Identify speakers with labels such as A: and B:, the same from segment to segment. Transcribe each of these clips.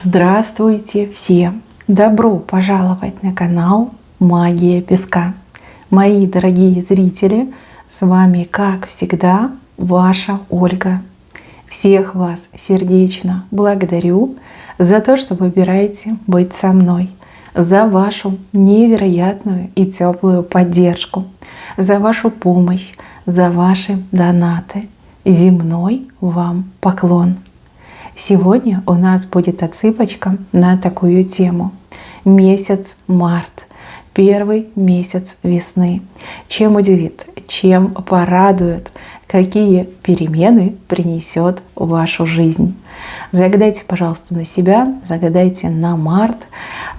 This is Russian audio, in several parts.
A: Здравствуйте всем! Добро пожаловать на канал Магия Песка. Мои дорогие зрители, с вами, как всегда, ваша Ольга. Всех вас сердечно благодарю за то, что выбираете быть со мной, за вашу невероятную и теплую поддержку, за вашу помощь, за ваши донаты. Земной вам поклон! Сегодня у нас будет отсыпочка на такую тему. Месяц март. Первый месяц весны. Чем удивит, чем порадует, какие перемены принесет в вашу жизнь. Загадайте, пожалуйста, на себя, загадайте на март.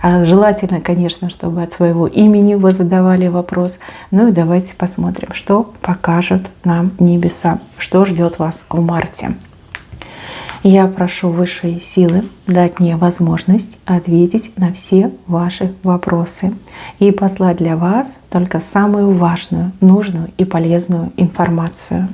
A: Желательно, конечно, чтобы от своего имени вы задавали вопрос. Ну и давайте посмотрим, что покажут нам небеса, что ждет вас в марте. Я прошу высшие силы дать мне возможность ответить на все ваши вопросы и послать для вас только самую важную, нужную и полезную информацию.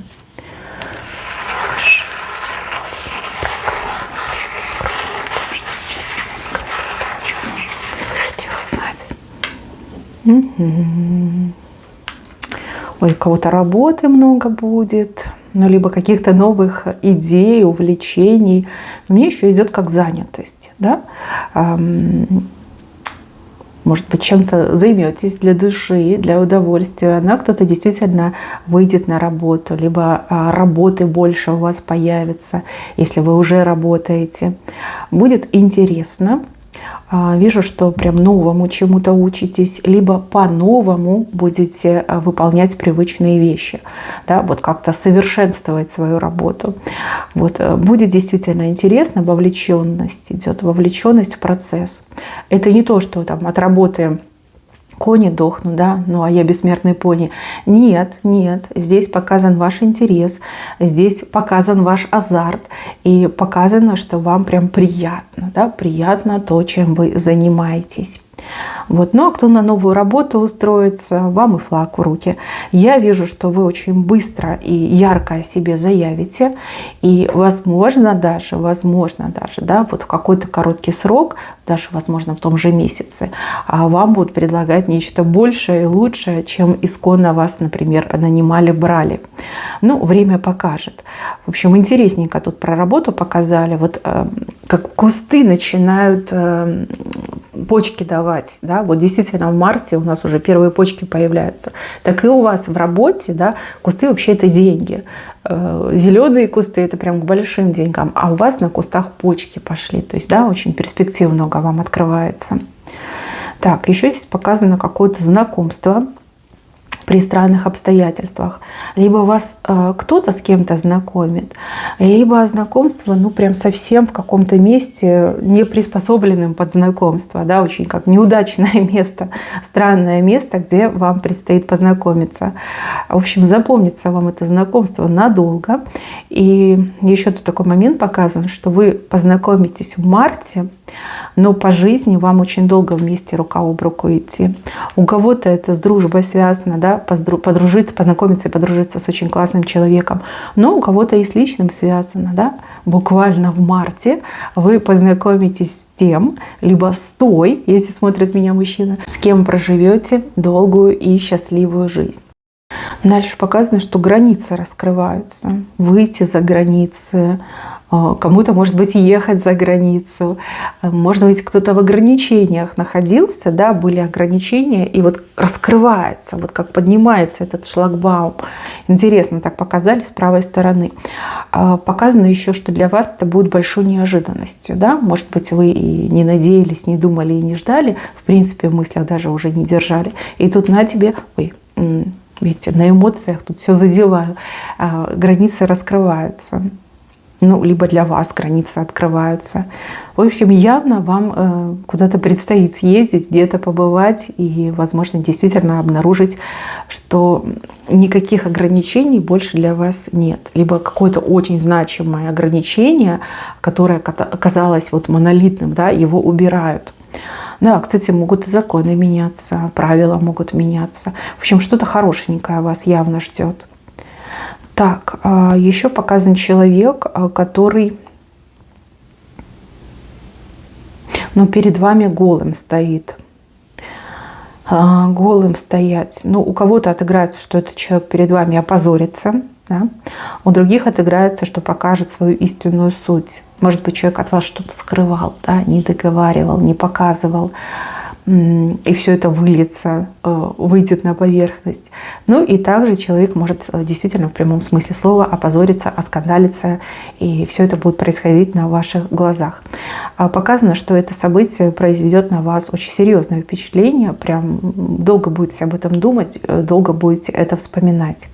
A: Ой, у кого-то работы много будет, ну, либо каких-то новых идей, увлечений. Мне еще идет как занятость, да? Может быть, чем-то займетесь для души, для удовольствия. Но кто-то действительно выйдет на работу, либо работы больше у вас появится, если вы уже работаете. Будет интересно. Вижу, что прям новому чему-то учитесь, либо по-новому будете выполнять привычные вещи, да, вот как-то совершенствовать свою работу. Вот, будет действительно интересно, вовлеченность идет, вовлеченность в процесс. Это не то, что там от работы кони дохнут, да, ну а я бессмертный пони. Нет, нет, здесь показан ваш интерес, здесь показан ваш азарт и показано, что вам прям приятно, да, приятно то, чем вы занимаетесь. Вот. Ну а кто на новую работу устроится, вам и флаг в руки. Я вижу, что вы очень быстро и ярко о себе заявите. И возможно даже, да, вот в какой-то короткий срок, даже, возможно, в том же месяце, вам будут предлагать нечто большее и лучшее, чем исконно вас, например, нанимали, брали. Ну, время покажет. В общем, интересненько тут про работу показали. Вот как кусты начинают почки давать, да, вот действительно в марте у нас уже первые почки появляются. Так и у вас в работе, да, кусты вообще это деньги. Зеленые кусты это прям к большим деньгам, а у вас на кустах почки пошли. То есть, да, очень перспектив много вам открывается. Так, еще здесь показано какое-то знакомство при странных обстоятельствах. Либо вас кто-то с кем-то знакомит, либо знакомство, ну, прям совсем в каком-то месте не приспособленным под знакомство, да, очень как неудачное место, странное место, где вам предстоит познакомиться. В общем, запомнится вам это знакомство надолго. И еще тут такой момент показан, что вы познакомитесь в марте, но по жизни вам очень долго вместе рука об руку идти. У кого-то это с дружбой связано, да, подружиться, познакомиться и подружиться с очень классным человеком. Но у кого-то и с личным связано, да. Буквально в марте вы познакомитесь с тем, либо с той, если смотрит меня мужчина, с кем проживете долгую и счастливую жизнь. Дальше показано, что границы раскрываются. Выйти за границы. Кому-то, может быть, ехать за границу. Может быть, кто-то в ограничениях находился, да, были ограничения, и вот раскрывается, вот как поднимается этот шлагбаум. Интересно, так показали с правой стороны. Показано еще, что для вас это будет большой неожиданностью, да. Может быть, вы и не надеялись, не думали и не ждали, в принципе, в мыслях даже уже не держали. И тут на тебе, видите, на эмоциях тут все задеваю, границы раскрываются. Ну, либо для вас границы открываются. В общем, явно вам куда-то предстоит съездить, где-то побывать и, возможно, действительно обнаружить, что никаких ограничений больше для вас нет. Либо какое-то очень значимое ограничение, которое казалось вот монолитным, да, его убирают. Да, кстати, могут и законы меняться, правила могут меняться. В общем, что-то хорошенькое вас явно ждет. Так, еще показан человек, который но перед вами голым стоит. Голым стоять. Ну, у кого-то отыграется, что этот человек перед вами опозорится, да? У других отыграется, что покажет свою истинную суть. Может быть, человек от вас что-то скрывал, да? Не договаривал, не показывал. И все это выльется, выйдет на поверхность. Ну и также человек может действительно в прямом смысле слова опозориться, оскандалиться, и все это будет происходить на ваших глазах. Показано, что это событие произведет на вас очень серьезное впечатление, прям долго будете об этом думать, долго будете это вспоминать.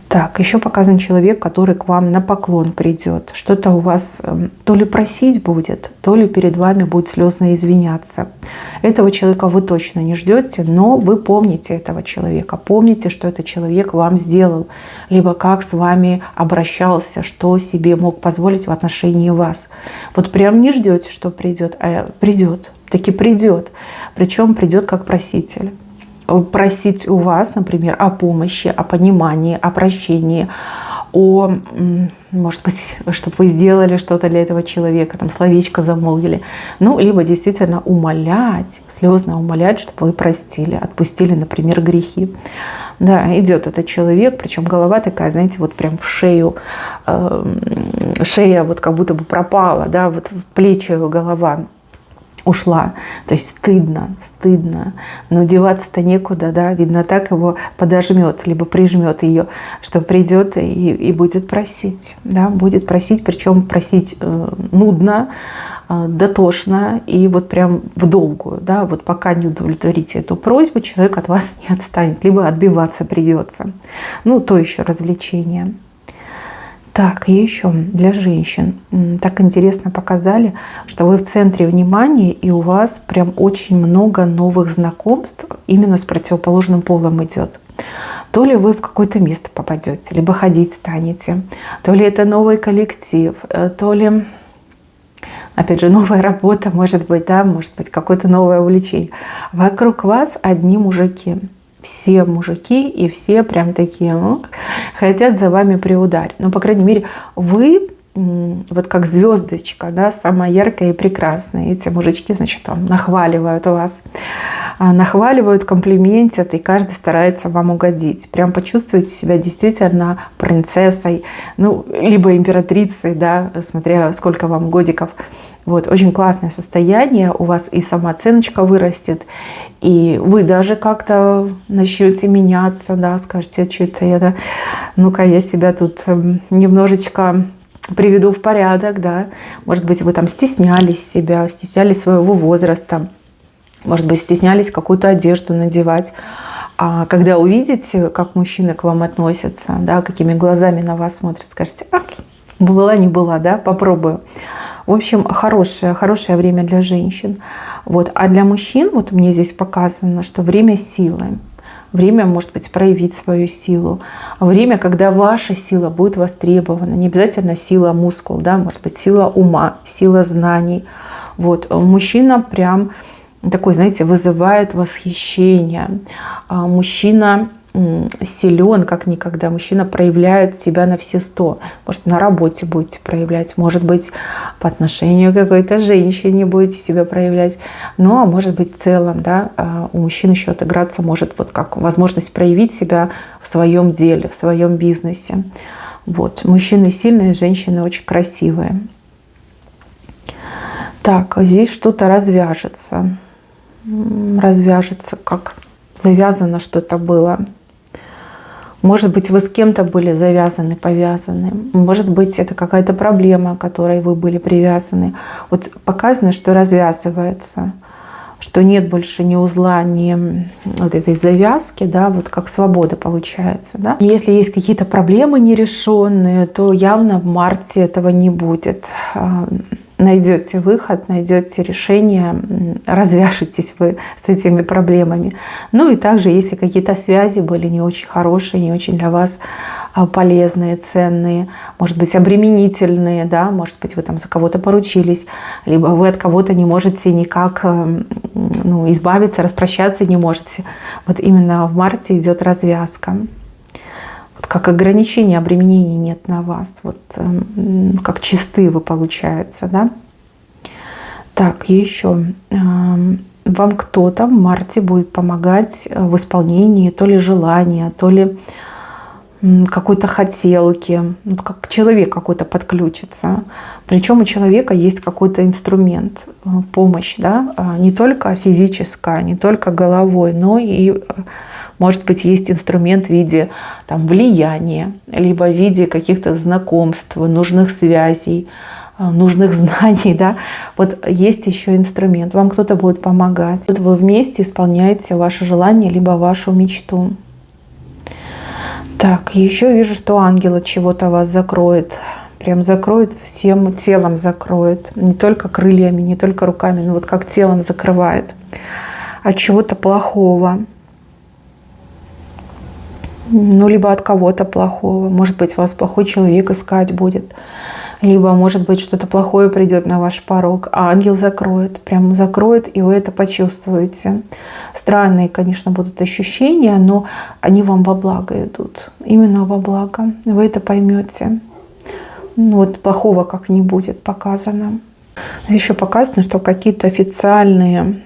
A: Так, еще показан человек, который к вам на поклон придет. Что-то у вас то ли просить будет, то ли перед вами будет слезно извиняться. Этого человека вы точно не ждете, но вы помните этого человека. Помните, что этот человек вам сделал, либо как с вами обращался, что себе мог позволить в отношении вас. Вот прям не ждете, что придет, а придет, таки придет. Причем придет как проситель. Просить у вас, например, о помощи, о понимании, о прощении, может быть, чтобы вы сделали что-то для этого человека, там словечко замолвили. Ну, либо действительно умолять, слезно умолять, чтобы вы простили, отпустили, например, грехи. Да, идет этот человек, причем голова такая, знаете, вот прям в шею, шея вот как будто бы пропала, да, вот в плечи голова ушла. То есть стыдно, но деваться-то некуда, да, видно, так его подожмет, либо прижмет ее, что придет и будет просить, да, будет просить, причем просить нудно, дотошно и вот прям в долгую, да, вот пока не удовлетворите эту просьбу, человек от вас не отстанет, либо отбиваться придется. Ну, то еще развлечение. Так, и еще для женщин. Так интересно показали, что вы в центре внимания, и у вас прям очень много новых знакомств именно с противоположным полом идет. То ли вы в какое-то место попадете, либо ходить станете, то ли это новый коллектив, то ли, опять же, новая работа, может быть, да, может быть, какое-то новое увлечение. Вокруг вас одни мужики. Все мужики и все прям такие хотят за вами приударить. Но, по крайней мере, вы вот как звездочка, да, самая яркая и прекрасная. Эти мужички, значит, там нахваливают вас, нахваливают, комплиментят, и каждый старается вам угодить. Прям почувствуйте себя действительно принцессой, ну, либо императрицей, да, смотря сколько вам годиков. Вот, очень классное состояние, у вас и самооценочка вырастет, и вы даже как-то начнете меняться, да, скажете, что-то я, да, ну-ка я себя тут немножечко приведу в порядок, да. Может быть, вы там стеснялись себя, стеснялись своего возраста, может быть, стеснялись какую-то одежду надевать. А когда увидите, как мужчины к вам относятся, да, какими глазами на вас смотрят, скажете, была не была, да, попробую. В общем, хорошее время для женщин. Вот. А для мужчин, вот мне здесь показано, что время силы. Время, может быть, проявить свою силу. Время, когда ваша сила будет востребована. Не обязательно сила мускул, да, может быть, сила ума, сила знаний. Вот. Мужчина прям такой, знаете, вызывает восхищение. Мужчина силен, как никогда. Мужчина проявляет себя на все 100. Может, на работе будете проявлять, может быть, по отношению к какой-то женщине будете себя проявлять. Ну, а может быть, в целом, да, у мужчин еще отыграться может вот как возможность проявить себя в своем деле, в своем бизнесе. Вот. Мужчины сильные, женщины очень красивые. Так, здесь что-то развяжется. Развяжется, как завязано что-то было. Может быть, вы с кем-то были завязаны, повязаны. Может быть, это какая-то проблема, к которой вы были привязаны. Вот показано, что развязывается, что нет больше ни узла, ни вот этой завязки, да, вот как свобода получается. Да? Если есть какие-то проблемы нерешенные, то явно в марте этого не будет. Найдете выход, найдете решение, развяжетесь вы с этими проблемами. Ну и также, если какие-то связи были не очень хорошие, не очень для вас полезные, ценные, может быть, обременительные, да, может быть, вы там за кого-то поручились, либо вы от кого-то не можете никак избавиться, распрощаться не можете. Вот именно в марте идет развязка. Как ограничения, обременений нет на вас. Вот как чисты вы получается, да? Так, еще. Вам кто-то в марте будет помогать в исполнении то ли желания, то ли какой-то хотелки. Вот как человек какой-то подключится. Причем у человека есть какой-то инструмент, помощь, да? Не только физическая, не только головой, но и, может быть, есть инструмент в виде там, влияния, либо в виде каких-то знакомств, нужных связей, нужных знаний, да, вот есть еще инструмент, вам кто-то будет помогать. Вот вы вместе исполняете ваше желание, либо вашу мечту. Так, еще вижу, что ангел от чего-то вас закроет, прям закроет, всем телом закроет, не только крыльями, не только руками, но вот как телом закрывает от чего-то плохого. Ну, либо от кого-то плохого. Может быть, вас плохой человек искать будет. Либо, может быть, что-то плохое придет на ваш порог, а ангел закроет, прям закроет, и вы это почувствуете. Странные, конечно, будут ощущения, но они вам во благо идут. Именно во благо. Вы это поймете. Ну, вот плохого как не будет показано. Еще показано, что какие-то официальные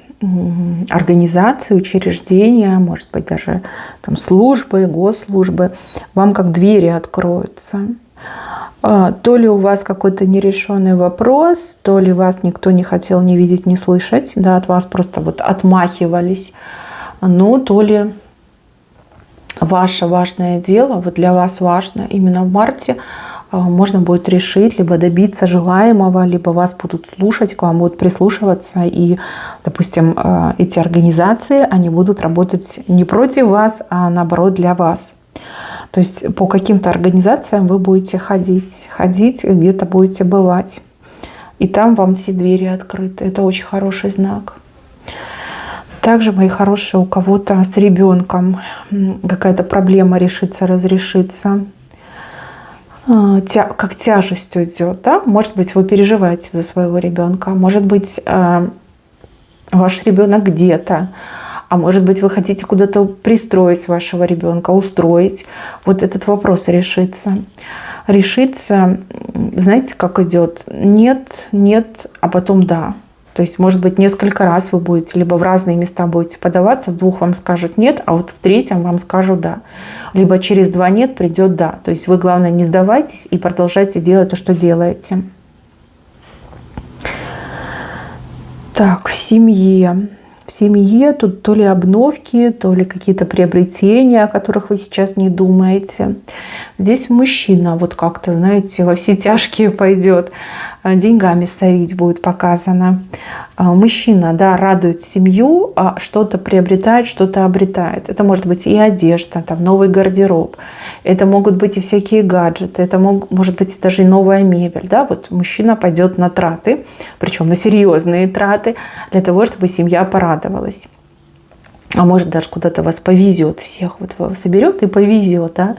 A: организации, учреждения, может быть, даже там службы, госслужбы, вам как двери откроются. То ли у вас какой-то нерешенный вопрос, то ли вас никто не хотел ни видеть, ни слышать, да, от вас просто вот отмахивались, ну, то ли ваше важное дело, вот для вас важно именно в марте, можно будет решить, либо добиться желаемого, либо вас будут слушать, к вам будут прислушиваться, и, допустим, эти организации, они будут работать не против вас, а наоборот для вас. То есть по каким-то организациям вы будете ходить, где-то будете бывать. И там вам все двери открыты. Это очень хороший знак. Также, мои хорошие, у кого-то с ребенком какая-то проблема решится, разрешится. Как тяжесть уйдет. Да? Может быть, вы переживаете за своего ребенка. Может быть, ваш ребенок где-то. А может быть, вы хотите куда-то пристроить вашего ребенка, устроить. Вот этот вопрос решится. Решится, знаете, как идет? Нет, нет, а потом да. То есть, может быть, несколько раз вы будете, либо в разные места будете подаваться, в двух вам скажут нет, а вот в третьем вам скажут да. Либо через 2 нет придет да. То есть вы, главное, не сдавайтесь и продолжайте делать то, что делаете. Так, в семье. В семье тут то ли обновки, то ли какие-то приобретения, о которых вы сейчас не думаете. Здесь мужчина вот как-то, знаете, во все тяжкие пойдет, деньгами сорить будет показано. Мужчина, да, радует семью, что-то приобретает, что-то обретает. Это может быть и одежда, там, новый гардероб. Это могут быть и всякие гаджеты. Это может быть даже и новая мебель. Да? Вот мужчина пойдет на траты, причем на серьезные траты, для того, чтобы семья порадовалась. А может даже куда-то вас повезет, всех вот соберет и повезет, да?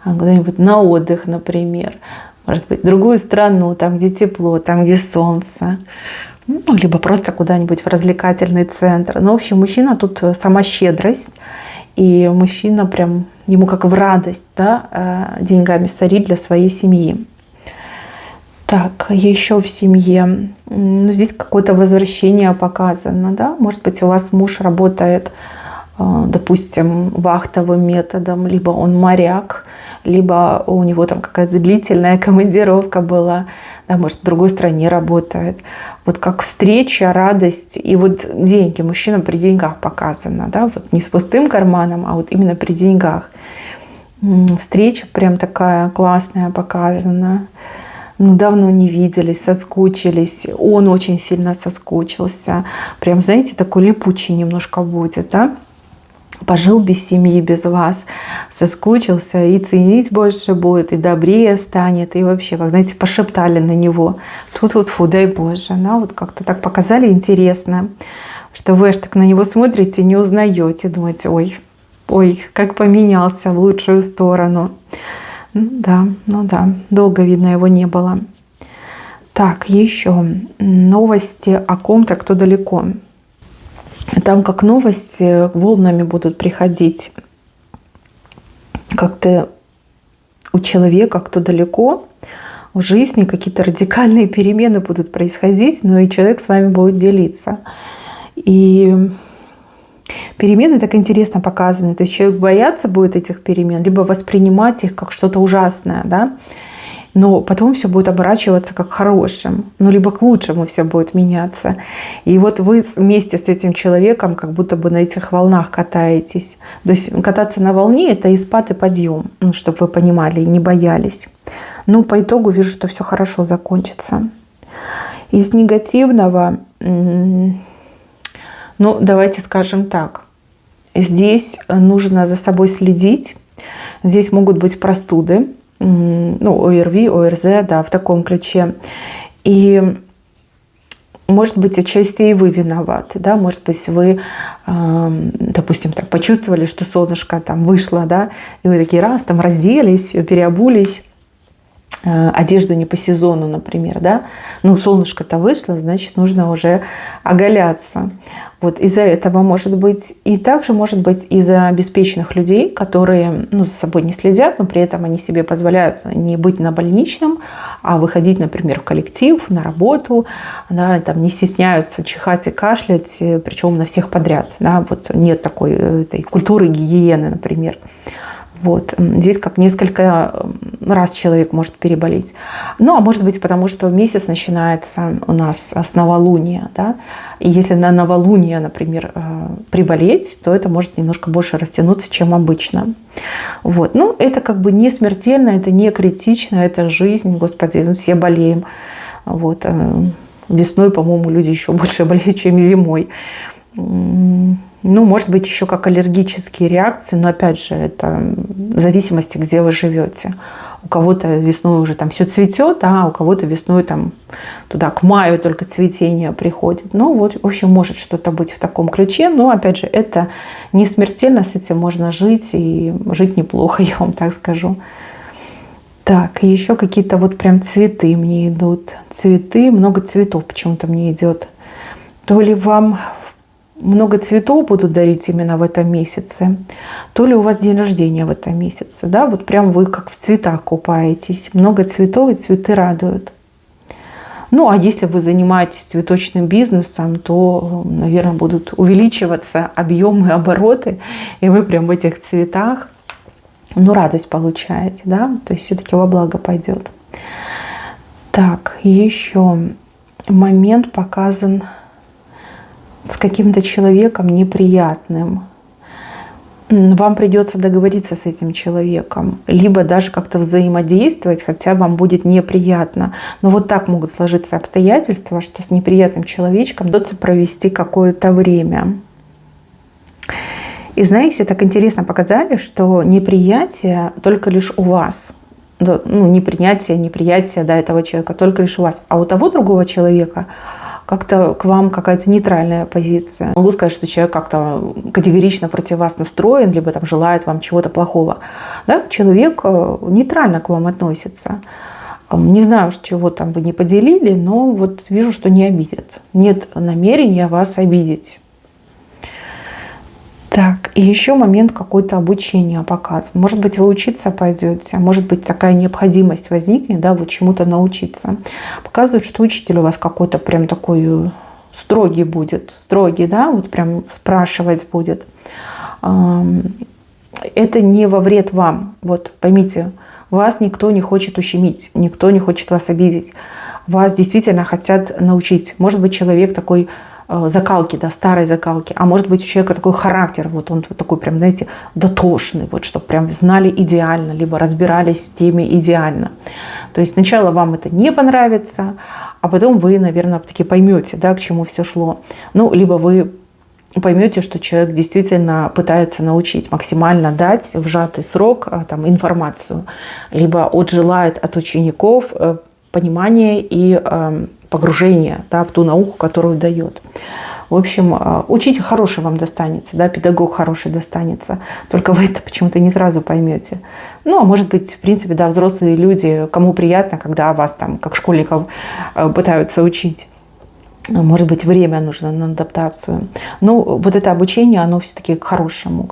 A: Куда-нибудь на отдых, например. Может быть, в другую страну, там, где тепло, там, где солнце. Ну, либо просто куда-нибудь в развлекательный центр. Но, в общем, мужчина тут сама щедрость. И мужчина прям, ему как в радость, да, деньгами сорить для своей семьи. Так, еще в семье. Ну, здесь какое-то возвращение показано, да. Может быть, у вас муж работает, допустим, вахтовым методом, либо он моряк, либо у него там какая-то длительная командировка была, да, может, в другой стране работает. Вот как встреча, радость и вот деньги. Мужчина при деньгах показано, да, вот не с пустым карманом, а вот именно при деньгах. Встреча прям такая классная показана. Ну, давно не виделись, соскучились. Он очень сильно соскучился. Прям, знаете, такой липучий немножко будет, да? Пожил без семьи, без вас, соскучился, и ценить больше будет, и добрее станет, и вообще, как, знаете, пошептали на него. Тут вот, фу, дай Боже, да, вот как-то так показали интересно, что вы аж так на него смотрите, не узнаете, думаете, ой, как поменялся в лучшую сторону. Ну да, долго, видно, его не было. Так, еще новости о ком-то, кто далеко. Там как новости волнами будут приходить. Как-то у человека, кто далеко, в жизни какие-то радикальные перемены будут происходить, но и человек с вами будет делиться. И перемены так интересно показаны. То есть человек бояться будет этих перемен, либо воспринимать их как что-то ужасное, да? Но потом все будет оборачиваться как хорошим, ну, либо к лучшему все будет меняться. И вот вы вместе с этим человеком как будто бы на этих волнах катаетесь. То есть кататься на волне – это и спад, и подъем, ну, чтобы вы понимали и не боялись. Ну, по итогу вижу, что все хорошо закончится. Из негативного, ну, давайте скажем так. Здесь нужно за собой следить. Здесь могут быть простуды. Ну, ОРВИ, ОРЗ, да, в таком ключе. И, может быть, отчасти и вы виноваты, да, может быть, вы, допустим, так почувствовали, что солнышко там вышло, да, и вы такие раз там разделись, переобулись, одежду не по сезону, например, да, ну, солнышко-то вышло, значит, нужно уже оголяться. Вот из-за этого может быть, и также может быть из-за обеспеченных людей, которые, ну, за собой не следят, но при этом они себе позволяют не быть на больничном, а выходить, например, в коллектив, на работу, да, там не стесняются чихать и кашлять, причем на всех подряд, да, вот нет такой этой культуры гигиены, например. Вот. Здесь как несколько раз человек может переболеть. Ну, а может быть, потому что месяц начинается у нас с новолуния. Да? И если на новолуние, например, приболеть, то это может немножко больше растянуться, чем обычно. Вот. Ну, это как бы не смертельно, это не критично, это жизнь. Господи, ну, все болеем. Вот. Весной, по-моему, люди еще больше болеют, чем зимой. Ну, может быть, еще как аллергические реакции, но опять же, это в зависимости, где вы живете. У кого-то весной уже там все цветет, а у кого-то весной там туда к маю только цветение приходит. Ну, вот, в общем, может что-то быть в таком ключе, но опять же, это не смертельно, с этим можно жить и жить неплохо, я вам так скажу. Так, и еще какие-то вот прям цветы мне идут. Цветы, много цветов почему-то мне идет. То ли вам много цветов будут дарить именно в этом месяце, то ли у вас день рождения в этом месяце. Да? Вот прям вы как в цветах купаетесь. Много цветов, и цветы радуют. Ну, а если вы занимаетесь цветочным бизнесом, то, наверное, будут увеличиваться объемы, обороты, и вы прям в этих цветах, ну, радость получаете, да? То есть все-таки во благо пойдет. Так, еще момент показан с каким-то человеком неприятным. Вам придется договориться с этим человеком, либо даже как-то взаимодействовать, хотя вам будет неприятно. Но вот так могут сложиться обстоятельства, что с неприятным человечком придется провести какое-то время. И знаете, так интересно показали, что неприятие только лишь у вас. Ну, неприятие, да, этого человека только лишь у вас. А у того другого человека как-то к вам какая-то нейтральная позиция. Могу сказать, что человек как-то категорично против вас настроен, либо там желает вам чего-то плохого. Да? Человек нейтрально к вам относится. Не знаю, чего там вы не поделили, но вот вижу, что не обидит. Нет намерения вас обидеть. Так, и еще момент какой-то обучения показан. Может быть, вы учиться пойдете, может быть, такая необходимость возникнет, да, вот чему-то научиться. Показывают, что учитель у вас какой-то прям такой строгий будет, да, вот прям спрашивать будет. Это не во вред вам, вот поймите, вас никто не хочет ущемить, никто не хочет вас обидеть. Вас действительно хотят научить. Может быть, человек такой закалки, да, старой закалки. А может быть, у человека такой характер, вот он вот такой прям, знаете, дотошный, вот, чтобы прям знали идеально, либо разбирались в теме идеально. То есть сначала вам это не понравится, а потом вы, наверное, таки поймете, да, к чему все шло. Ну, либо вы поймете, что человек действительно пытается научить, максимально дать в сжатый срок там, информацию, либо желает от учеников понимания и погружение, да, в ту науку, которую дает. В общем, учитель хороший вам достанется, да, педагог хороший достанется. Только вы это почему-то не сразу поймете. Ну, а может быть, в принципе, да, взрослые люди, кому приятно, когда вас там, как школьников, пытаются учить. Может быть, время нужно на адаптацию. Но вот это обучение, оно все-таки к хорошему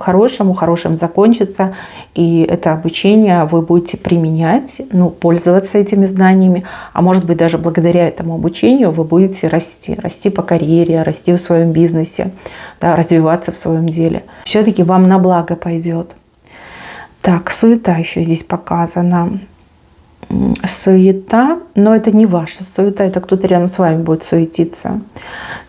A: закончится. И это обучение вы будете применять, пользоваться этими знаниями. А может быть, даже благодаря этому обучению вы будете расти. Расти по карьере, расти в своем бизнесе, да, развиваться в своем деле. Все-таки вам на благо пойдет. Так, суета еще здесь показана. Суета, но это не ваша суета, это кто-то рядом с вами будет суетиться.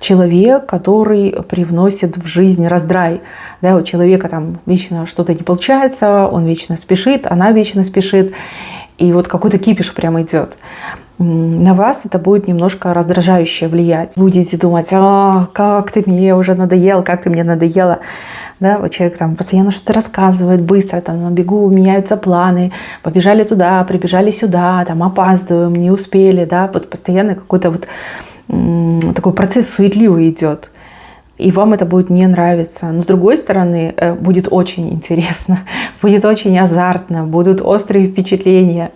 A: Человек, который привносит в жизнь раздрай. Да, у человека там вечно что-то не получается, он вечно спешит, она вечно спешит. И вот какой-то кипиш прям идет. На вас это будет немножко раздражающе влиять. Будете думать: как ты мне уже надоел, как ты мне надоела. Да, вот человек там постоянно что-то рассказывает, быстро, там на бегу меняются планы, побежали туда, прибежали сюда, там опаздываем, не успели, да, вот постоянно какой-то вот такой процесс суетливый идет. И вам это будет не нравиться. Но с другой стороны, будет очень интересно, будет очень азартно, будут острые впечатления.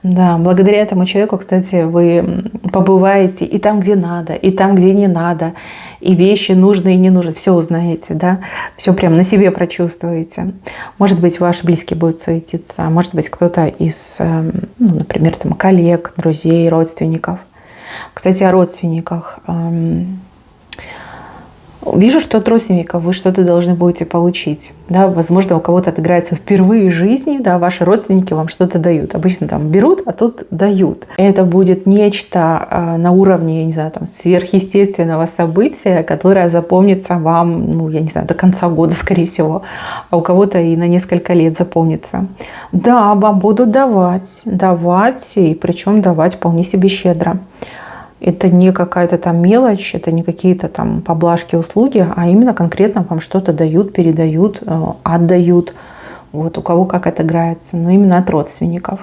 A: Да, благодаря этому человеку, кстати, вы побываете и там, где надо, и там, где не надо, и вещи нужные и не нужны, все узнаете, да, все прям на себе прочувствуете. Может быть, ваши близкие будут суетиться, а может быть, кто-то из, например, там, коллег, друзей, родственников. Кстати, о родственниках. Вижу, что от родственников вы что-то должны будете получить. Да? Возможно, у кого-то отыграется впервые в жизни, да, ваши родственники вам что-то дают. Обычно там берут, а тут дают. Это будет нечто на уровне, я не знаю, там, сверхъестественного события, которое запомнится вам, я не знаю, до конца года, скорее всего. А у кого-то и на несколько лет запомнится. Да, вам будут давать, и причем давать вполне себе щедро. Это не какая-то там мелочь, это не какие-то там поблажки, услуги, а именно конкретно вам что-то дают, передают, отдают. Вот у кого как это играется. Но именно от родственников.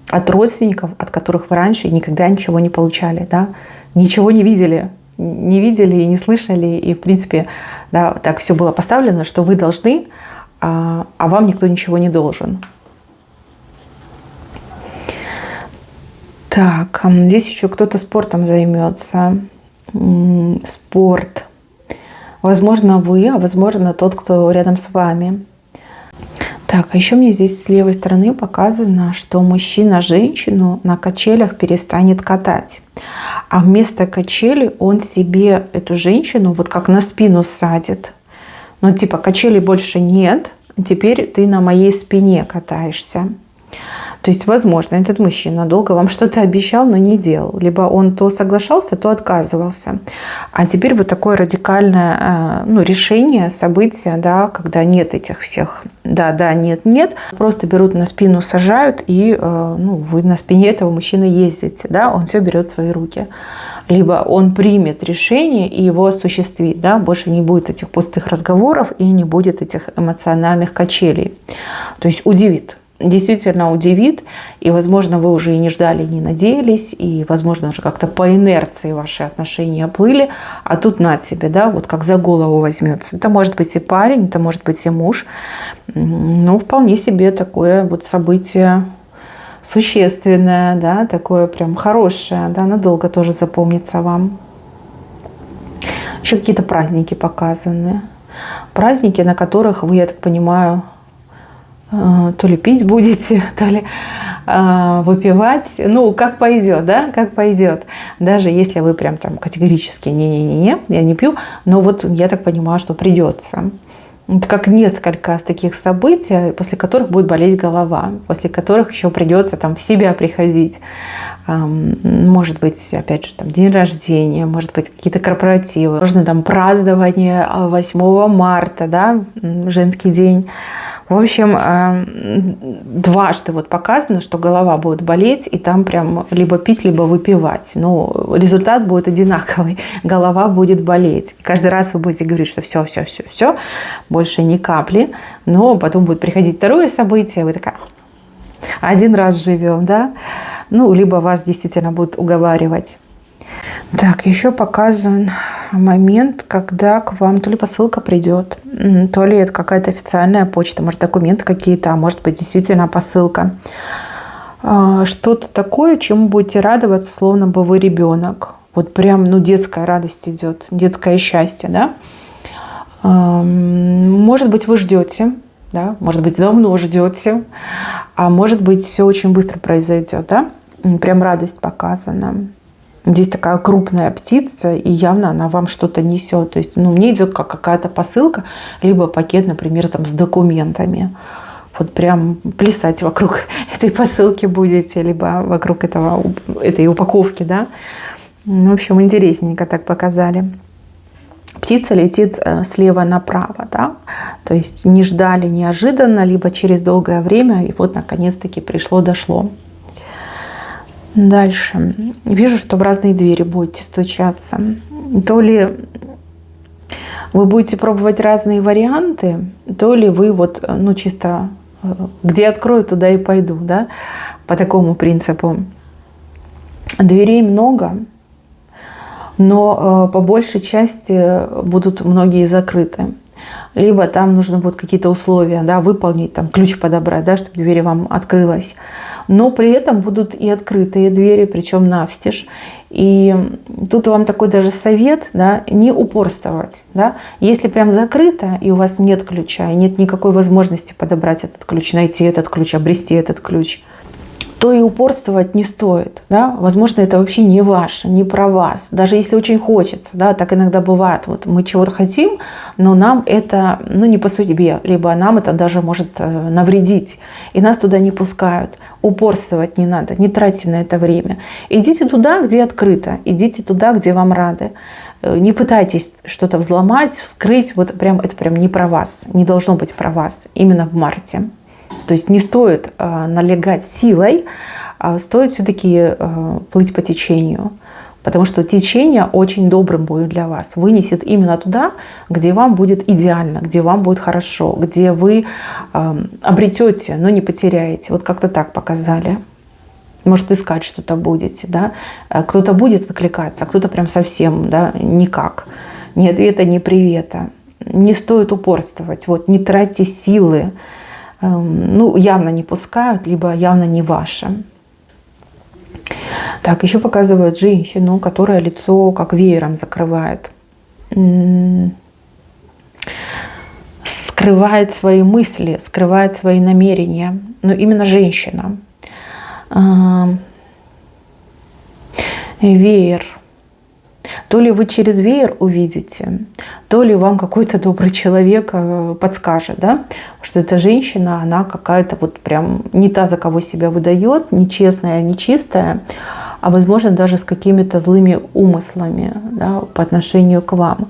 A: От родственников, от которых вы раньше никогда ничего не получали, да? Ничего не видели и не слышали. И, в принципе, да, так все было поставлено, что вы должны, а вам никто ничего не должен. Так, здесь еще кто-то спортом займется. Спорт. Возможно, вы, а возможно, тот, кто рядом с вами. Так, а еще мне здесь с левой стороны показано, что мужчина женщину на качелях перестанет катать. А вместо качели он себе эту женщину вот как на спину садит. Ну, типа, качелей больше нет, теперь ты на моей спине катаешься. То есть, возможно, этот мужчина долго вам что-то обещал, но не делал. Либо он то соглашался, то отказывался. А теперь вот такое радикальное решение, событие, да, когда нет этих всех да, нет. Просто берут на спину, сажают, и вы на спине этого мужчины ездите. Да, он все берет в свои руки. Либо он примет решение и его осуществит. Да, больше не будет этих пустых разговоров и не будет этих эмоциональных качелей. То есть удивит. Действительно удивит, и, возможно, вы уже и не ждали, и не надеялись, и, возможно, уже как-то по инерции ваши отношения плыли, а тут на тебе, да, вот как за голову возьмется. Это может быть и парень, это может быть и муж, вполне себе такое вот событие существенное, да, такое прям хорошее, да, надолго тоже запомнится вам. Еще какие-то праздники показаны, праздники, на которых вы, я так понимаю, то ли пить будете, то ли выпивать. Как пойдет, да, как пойдет. Даже если вы прям там категорически не, я не пью, но вот я так понимаю, что придется. Это как несколько таких событий, после которых будет болеть голова, после которых еще придется там в себя приходить. Может быть, опять же, там день рождения, может быть, какие-то корпоративы. Можно там празднование 8 марта, да, женский день. В общем, дважды вот показано, что голова будет болеть, и там прям либо пить, либо выпивать. Но результат будет одинаковый. Голова будет болеть. И каждый раз вы будете говорить, что все, больше ни капли. Но потом будет приходить второе событие, вы такая: один раз живем, да? Либо вас действительно будут уговаривать. Так, еще показан момент, когда к вам то ли посылка придет, то ли это какая-то официальная почта, может, документы какие-то, а может быть, действительно посылка. Что-то такое, чему будете радоваться, словно бы вы ребенок. Вот прям, ну, детская радость идет, детское счастье, да. Может быть, вы ждете, да, может быть, давно ждете, а может быть, все очень быстро произойдет, да. Прям радость показана. Здесь такая крупная птица, и явно она вам что-то несет. То есть, ну, мне идет как какая-то посылка, либо пакет, например, там, с документами. Вот прям плясать вокруг этой посылки будете, либо вокруг этой упаковки, да. В общем, интересненько так показали. Птица летит слева направо, да. То есть не ждали неожиданно, либо через долгое время, и вот наконец-таки дошло. Дальше. Вижу, что в разные двери будете стучаться. То ли вы будете пробовать разные варианты, то ли вы вот, ну, чисто где открою, туда и пойду, да, по такому принципу. Дверей много, но по большей части будут многие закрыты. Либо там нужно будет какие-то условия, да, выполнить, там, ключ подобрать, да, чтобы дверь вам открылась. Но при этом будут и открытые двери, причем навстежь. И тут вам такой даже совет, да, не упорствовать. Да. Если прям закрыто, и у вас нет ключа, и нет никакой возможности подобрать этот ключ, найти этот ключ, обрести этот ключ, то и упорствовать не стоит. Да? Возможно, это вообще не ваше, не про вас. Даже если очень хочется, да, так иногда бывает. Вот мы чего-то хотим, но нам это, ну, не по судьбе, либо нам это даже может навредить, и нас туда не пускают. Упорствовать не надо, не тратьте на это время. Идите туда, где открыто, идите туда, где вам рады. Не пытайтесь что-то взломать, вскрыть. Вот прям, это прям не про вас, не должно быть про вас именно в марте. То есть не стоит налегать силой, а стоит все-таки плыть по течению. Потому что течение очень добрым будет для вас. Вынесет именно туда, где вам будет идеально, где вам будет хорошо, где вы обретете, но не потеряете. Вот как-то так показали. Может, искать что-то будете. Да? Кто-то будет откликаться, а кто-то прям совсем, да, никак. Ни ответа, ни привета. Не стоит упорствовать. Вот, не тратьте силы. Ну, явно не пускают, либо явно не ваше. Так, еще показывают женщину, которая лицо как веером закрывает. Скрывает свои мысли, скрывает свои намерения. Но именно женщина. Веер. То ли вы через веер увидите, то ли вам какой-то добрый человек подскажет, да, что эта женщина, она какая-то вот прям не та, за кого себя выдает, нечестная, нечистая, а возможно даже с какими-то злыми умыслами, да, по отношению к вам.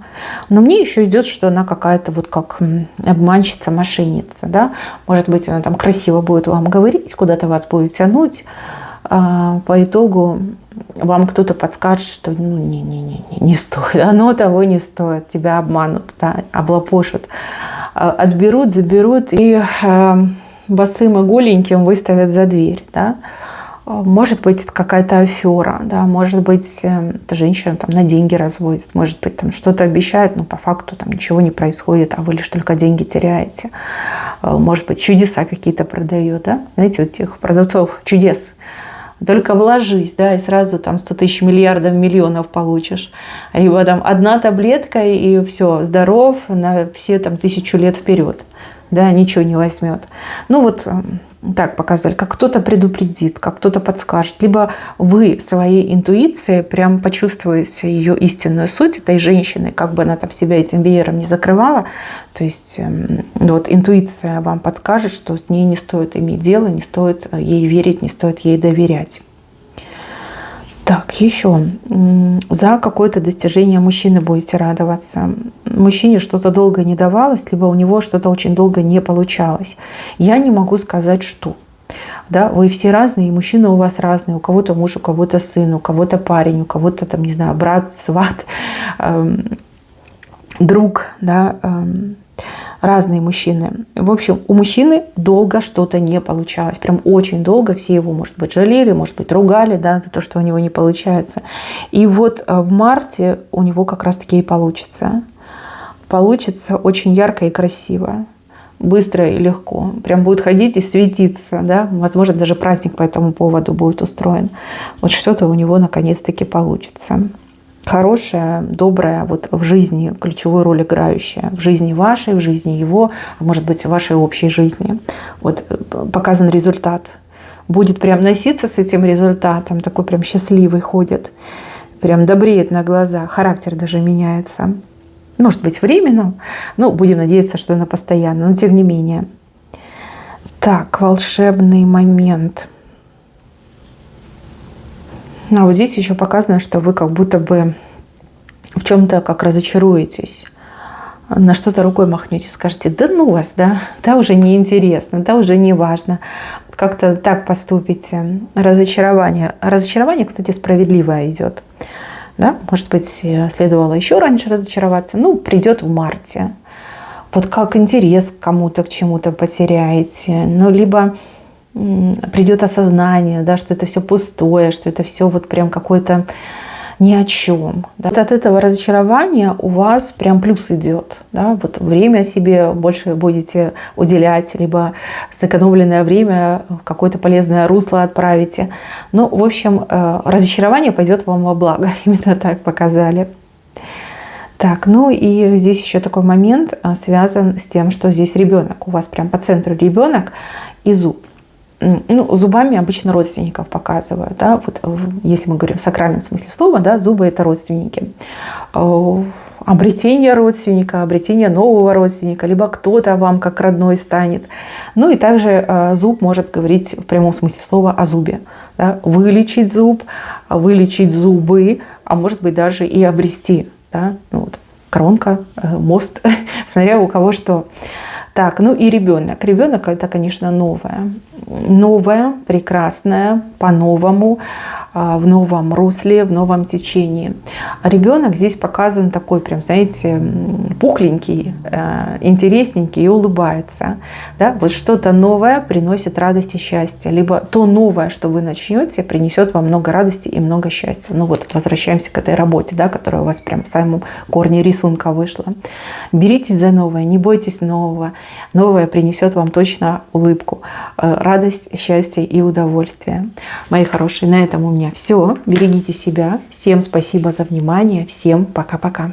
A: Но мне еще идет, что она какая-то вот как обманщица, мошенница, да. Может быть, она там красиво будет вам говорить, куда-то вас будет тянуть, а по итогу вам кто-то подскажет, что ну, не стоит, оно того не стоит, тебя обманут, да, облапошат, отберут, заберут и босым и голеньким выставят за дверь. Да. Может быть, это какая-то афера, да, может быть, эта женщина там на деньги разводит, может быть, там что-то обещает, но по факту там ничего не происходит, а вы лишь только деньги теряете. Может быть, чудеса какие-то продает, да, знаете, вот тех продавцов чудес. Только вложись, да, и сразу там 100 тысяч, миллиардов, миллионов получишь. Либо там одна таблетка, и все, здоров на все там 1000 лет вперед. Да, ничего не возьмет. Ну вот так показали, как кто-то предупредит, как кто-то подскажет. Либо вы своей интуицией прям почувствуете ее истинную суть этой женщины, как бы она там себя этим веером не закрывала. То есть вот интуиция вам подскажет, что с ней не стоит иметь дело, не стоит ей верить, не стоит ей доверять. Так, еще. За какое-то достижение мужчины будете радоваться. Мужчине что-то долго не давалось, либо у него что-то очень долго не получалось. Я не могу сказать, что. Да, вы все разные, и мужчины у вас разные. У кого-то муж, у кого-то сын, у кого-то парень, у кого-то, там, не знаю, брат, сват, друг, да, разные мужчины. В общем, у мужчины долго что-то не получалось. Прям очень долго. Все его, может быть, жалели, может быть, ругали, да, за то, что у него не получается. И вот в марте у него как раз-таки и получится. Получится очень ярко и красиво. Быстро и легко. Прям будет ходить и светиться. Да? Возможно, даже праздник по этому поводу будет устроен. Вот что-то у него наконец-таки получится. хорошая, добрая, вот в жизни ключевую роль играющая, в жизни вашей, в жизни его, а может быть, в вашей общей жизни. Вот показан результат. Будет прям носиться с этим результатом, такой прям счастливый ходит, прям добреет на глаза, характер даже меняется. Может быть, временно, но будем надеяться, что на постоянно, но тем не менее. Так, волшебный момент. А вот здесь еще показано, что вы как будто бы в чем-то как разочаруетесь, на что-то рукой махнете, скажете: да ну вас, да уже неинтересно, да уже не важно. Как-то так поступите. Разочарование. Разочарование, кстати, справедливое идет. Да? Может быть, следовало еще раньше разочароваться. Ну, придет в марте. Вот как интерес к кому-то, к чему-то потеряете. Ну, либо придет осознание, да, что это все пустое, что это все вот прям какое-то ни о чем. Да. Вот от этого разочарования у вас прям плюс идет. Да. Вот время себе больше будете уделять, либо сэкономленное время в какое-то полезное русло отправите. Ну, в общем, разочарование пойдет вам во благо. Именно так показали. Так, ну и здесь еще такой момент связан с тем, что здесь ребенок. У вас прям по центру ребенок и зуб. Ну, зубами обычно родственников показывают. Да? Вот, если мы говорим в сакральном смысле слова, да, зубы – это родственники. Обретение родственника, обретение нового родственника, либо кто-то вам как родной станет. Ну и также зуб может говорить в прямом смысле слова о зубе. Да? Вылечить зуб, вылечить зубы, а может быть даже и обрести. Да? Ну, вот, коронка, мост, смотря у кого что. Так, ну и ребенок. Ребенок – это, конечно, новое. Новое, прекрасное, по-новому, в новом русле, в новом течении. А ребенок здесь показан такой, прям, знаете, пухленький, интересненький и улыбается. Да? Вот что-то новое приносит радость и счастье. Либо то новое, что вы начнете, принесет вам много радости и много счастья. Ну вот, возвращаемся к этой работе, да, которая у вас прям в самом корне рисунка вышла. Беритесь за новое, не бойтесь нового. Новое принесет вам точно улыбку, радость, счастье и удовольствие. Мои хорошие, на этом у меня все. Берегите себя. Всем спасибо за внимание. Всем пока-пока.